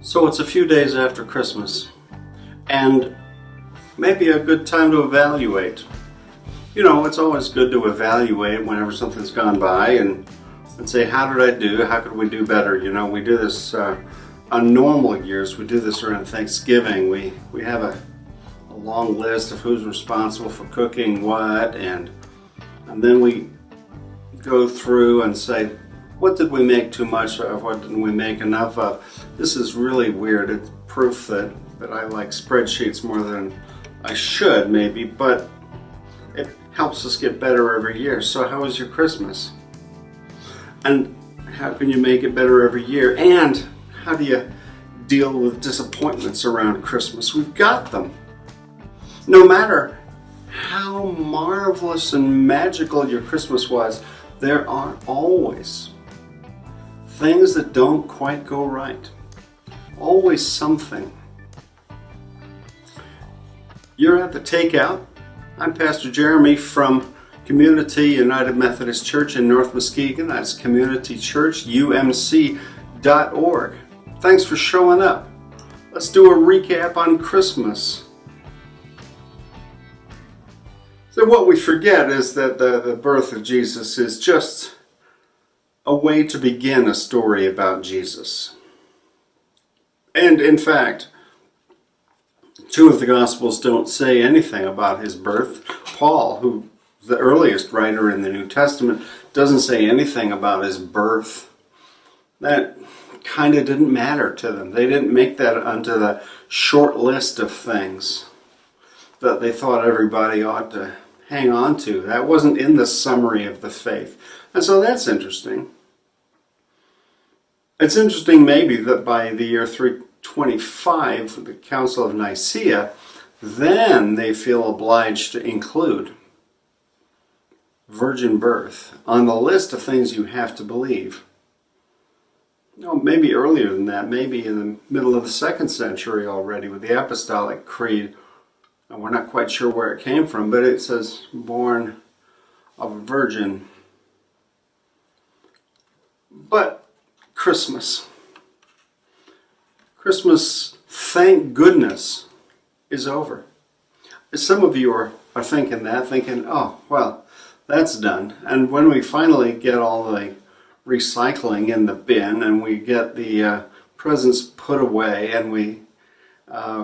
So it's a few days after Christmas, and maybe a good time to evaluate. You know, it's always good to evaluate whenever something's gone by and say, how did I do? How could we do better? You know, we do this on normal years. We do this around Thanksgiving. We have a long list of who's responsible for cooking what, and then we go through and say, what did we make too much of? What didn't we make enough of? This is really weird. It's proof that I like spreadsheets more than I should, maybe, but it helps us get better every year. So how was your Christmas? And how can you make it better every year? And how do you deal with disappointments around Christmas? We've got them. No matter how marvelous and magical your Christmas was, there are always things that don't quite go right. Always something. You're at the Takeout. I'm Pastor Jeremy from Community United Methodist Church in North Muskegon. That's communitychurchumc.org. Thanks for showing up. Let's do a recap on Christmas. So what we forget is that the birth of Jesus is just a way to begin a story about Jesus. And in fact, two of the Gospels don't say anything about his birth. Paul, who is the earliest writer in the New Testament, doesn't say anything about his birth. That kind of didn't matter to them. They didn't make that onto the short list of things that they thought everybody ought to hang on to. That wasn't in the summary of the faith. And so that's interesting. It's interesting maybe that by the year 325, the Council of Nicaea, then they feel obliged to include virgin birth on the list of things you have to believe. No, maybe earlier than that, maybe in the middle of the 2nd century already with the Apostolic Creed. And we're not quite sure where it came from, but it says born of a virgin. But Christmas, thank goodness, is over. Some of you are thinking that, thinking, oh, well, that's done. And when we finally get all the recycling in the bin and we get the presents put away and we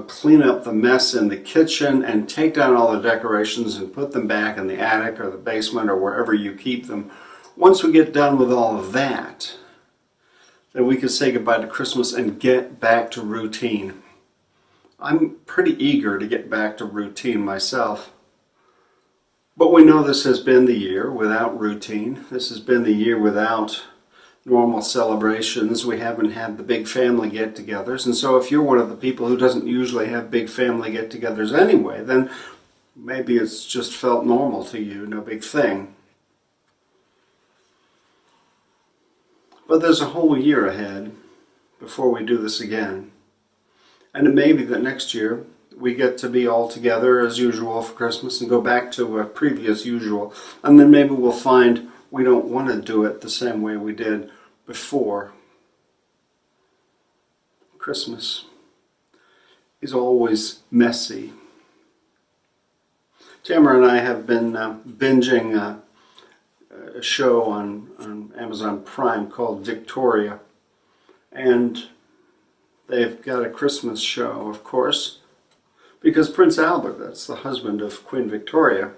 clean up the mess in the kitchen and take down all the decorations and put them back in the attic or the basement or wherever you keep them, once we get done with all of that, then we can say goodbye to Christmas and get back to routine. I'm pretty eager to get back to routine myself. But we know this has been the year without routine. This has been the year without normal celebrations. We haven't had the big family get-togethers. And so if you're one of the people who doesn't usually have big family get-togethers anyway, then maybe it's just felt normal to you, no big thing. But there's a whole year ahead before we do this again. And it may be that next year we get to be all together as usual for Christmas and go back to a previous usual. And then maybe we'll find we don't want to do it the same way we did before. Christmas is always messy. Tamara and I have been binging a show on Amazon Prime called Victoria. And they've got a Christmas show, of course, because Prince Albert, that's the husband of Queen Victoria,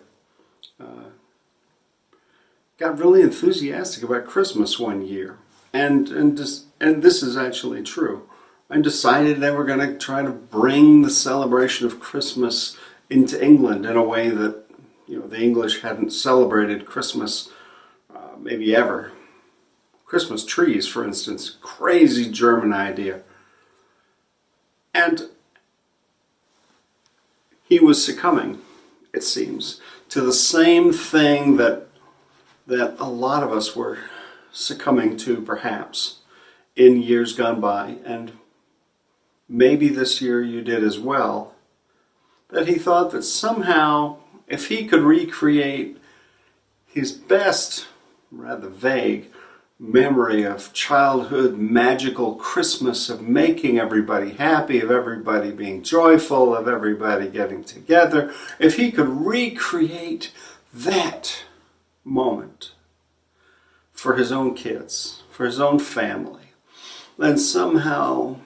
got really enthusiastic about Christmas one year. And this is actually true. And decided they were going to try to bring the celebration of Christmas into England in a way that, you know, the English hadn't celebrated Christmas maybe ever. Christmas trees, for instance, crazy German idea. And he was succumbing, it seems, to the same thing that a lot of us were succumbing to, perhaps, in years gone by, and maybe this year you did as well, that he thought that somehow, if he could recreate his best, rather vague, memory of childhood magical Christmas, of making everybody happy, of everybody being joyful, of everybody getting together, if he could recreate that moment for his own kids, for his own family, then somehow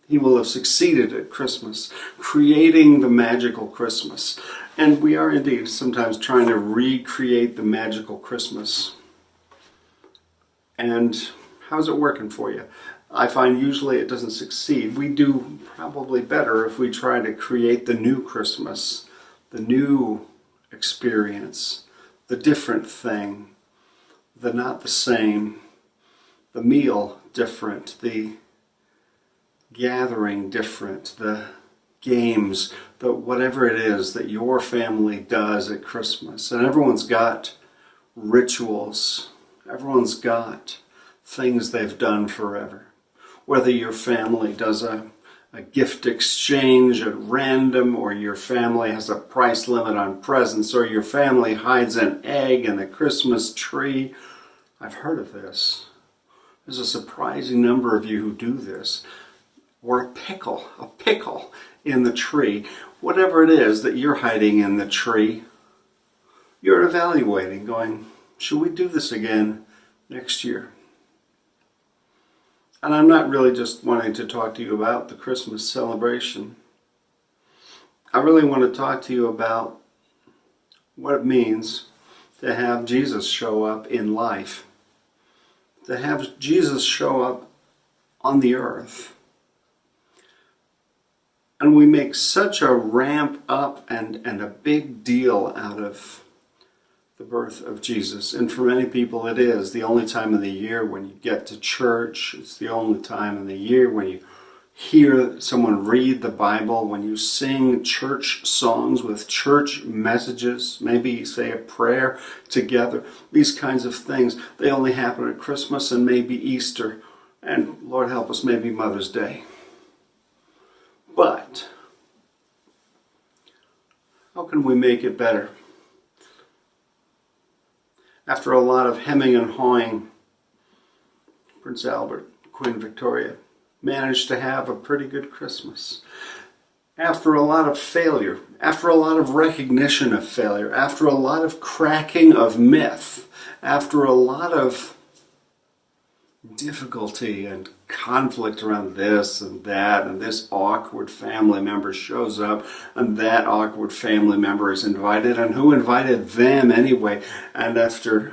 he will have succeeded at Christmas, creating the magical Christmas. And we are indeed sometimes trying to recreate the magical Christmas. And how's it working for you? I find usually it doesn't succeed. We do probably better if we try to create the new Christmas, the new experience, the different thing, the not the same, the meal different, the gathering different, the games, the whatever it is that your family does at Christmas. And everyone's got rituals. Everyone's got things they've done forever. Whether your family does a gift exchange at random, or your family has a price limit on presents, or your family hides an egg in the Christmas tree. I've heard of this. There's a surprising number of you who do this. Or a pickle in the tree. Whatever it is that you're hiding in the tree, you're evaluating, going, should we do this again next year? And I'm not really just wanting to talk to you about the Christmas celebration. I really want to talk to you about what it means to have Jesus show up in life. To have Jesus show up on the earth. And we make such a ramp up and a big deal out of the birth of Jesus. And for many people it is the only time of the year when you get to church. It's the only time in the year when you hear someone read the Bible, when you sing church songs with church messages, maybe you say a prayer together. These kinds of things, they only happen at Christmas and maybe Easter, and Lord help us, maybe Mother's Day. But how can we make it better? After a lot of hemming and hawing, Prince Albert, Queen Victoria managed to have a pretty good Christmas. After a lot of failure, after a lot of recognition of failure, after a lot of cracking of myth, after a lot of difficulty and conflict around this and that, and this awkward family member shows up, and that awkward family member is invited, and who invited them anyway? And after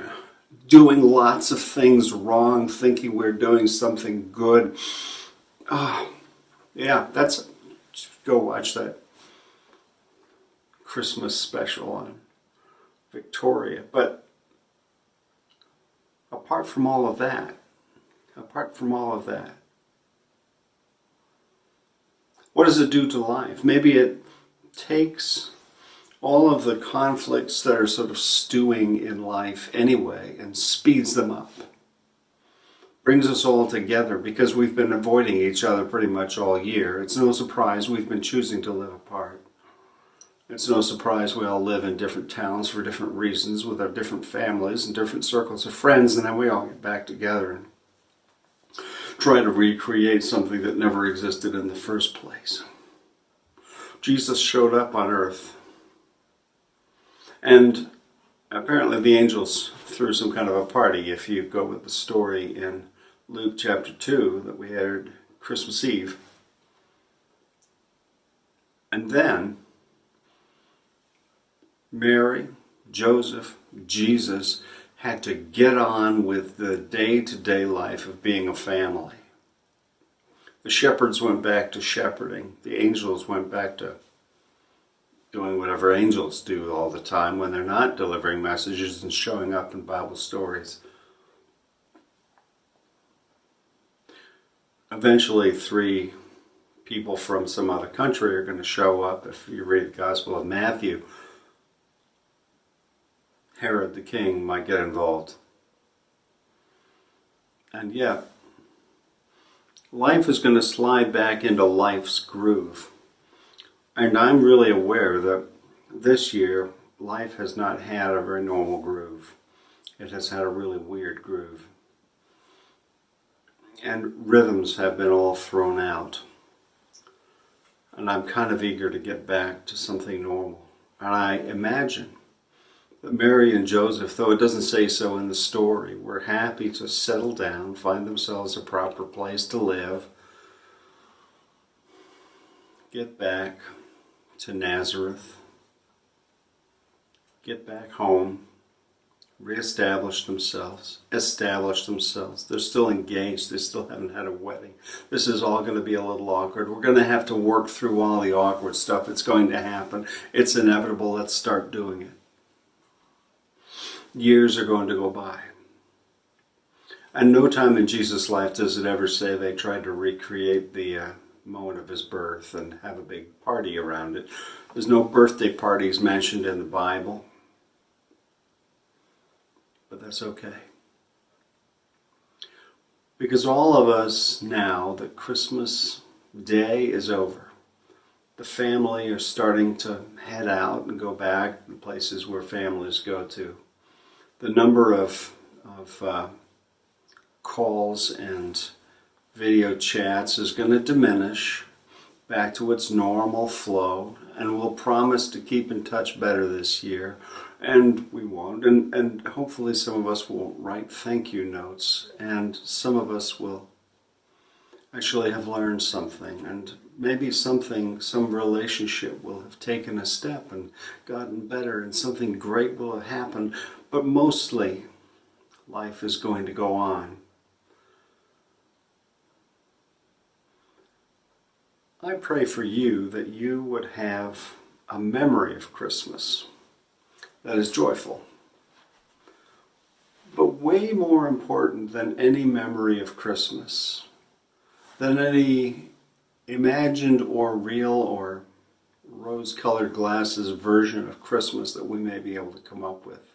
doing lots of things wrong, thinking we're doing something good, go watch that Christmas special on Victoria. But apart from all of that, what does it do to life? Maybe it takes all of the conflicts that are sort of stewing in life anyway and speeds them up. Brings us all together because we've been avoiding each other pretty much all year. It's no surprise we've been choosing to live apart. It's no surprise we all live in different towns for different reasons with our different families and different circles of friends, and then we all get back together and try to recreate something that never existed in the first place. Jesus showed up on earth, and apparently the angels threw some kind of a party, if you go with the story in Luke chapter 2 that we heard Christmas Eve. And then Mary, Joseph, Jesus had to get on with the day-to-day life of being a family. The shepherds went back to shepherding. The angels went back to doing whatever angels do all the time when they're not delivering messages and showing up in Bible stories. Eventually, 3 people from some other country are going to show up. If you read the Gospel of Matthew, Herod the king might get involved. And yet, life is going to slide back into life's groove. And I'm really aware that this year, life has not had a very normal groove. It has had a really weird groove. and rhythms have been all thrown out. And I'm kind of eager to get back to something normal. And I imagine that Mary and Joseph, though it doesn't say so in the story, were happy to settle down, find themselves a proper place to live, get back to Nazareth, get back home, reestablish themselves, establish themselves. They're still engaged. They still haven't had a wedding. This is all going to be a little awkward. We're going to have to work through all the awkward stuff. It's going to happen. It's inevitable. Let's start doing it. Years are going to go by. And no time in Jesus' life does it ever say they tried to recreate the moment of his birth and have a big party around it. There's no birthday parties mentioned in the Bible. But that's okay. Because all of us now that Christmas Day is over, the family are starting to head out and go back to places where families go to. The number of calls and video chats is going to diminish back to its normal flow, and we'll promise to keep in touch better this year. And we won't, and hopefully some of us will write thank you notes, and some of us will actually have learned something, and maybe some relationship will have taken a step and gotten better, and something great will have happened, but mostly life is going to go on. I pray for you that you would have a memory of Christmas that is joyful. But way more important than any memory of Christmas, than any imagined or real or rose-colored glasses version of Christmas that we may be able to come up with.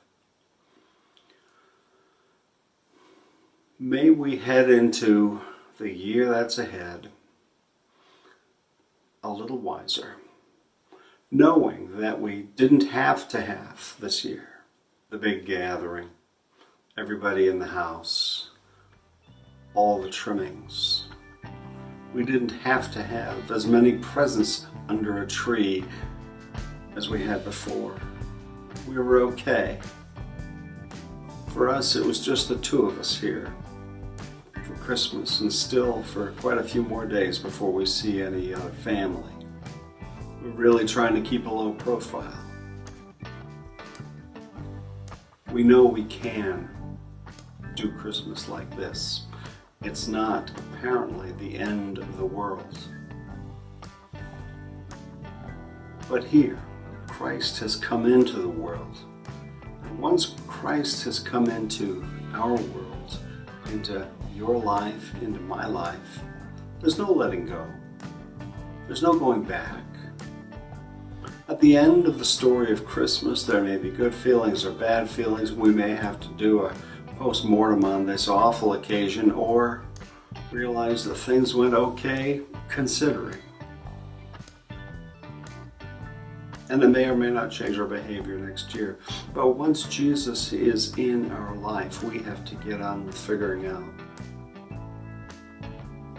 May we head into the year that's ahead a little wiser, knowing that we didn't have to have this year the big gathering, everybody in the house, all the trimmings. We didn't have to have as many presents under a tree as we had before. We were okay. For us, it was just the two of us here for Christmas, and still for quite a few more days before we see any other family. We're really trying to keep a low profile. We know we can do Christmas like this. It's not apparently the end of the world. But here, Christ has come into the world. And once Christ has come into our world, into your life, into my life, there's no letting go. There's no going back. At the end of the story of Christmas, there may be good feelings or bad feelings. We may have to do a post-mortem on this awful occasion, or realize that things went okay considering. And it may or may not change our behavior next year. But once Jesus is in our life, we have to get on with figuring out,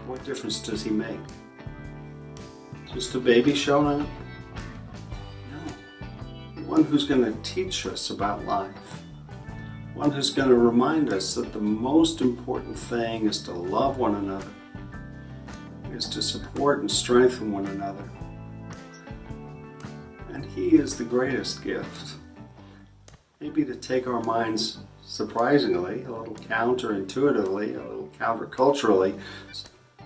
what difference does he make? Just a baby showing up? No. One who's going to teach us about life. One who's going to remind us that the most important thing is to love one another, is to support and strengthen one another. And he is the greatest gift. Maybe to take our minds surprisingly, a little counterintuitively, a little counterculturally,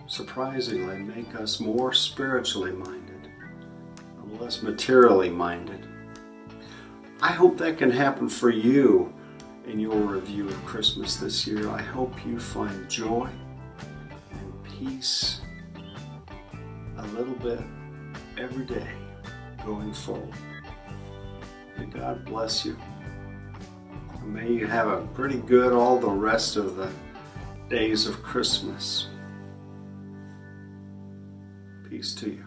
surprisingly make us more spiritually minded, less materially minded. I hope that can happen for you in your review of Christmas this year. I hope you find joy and peace a little bit every day going forward. May God bless you. And may you have a pretty good all the rest of the days of Christmas. Peace to you.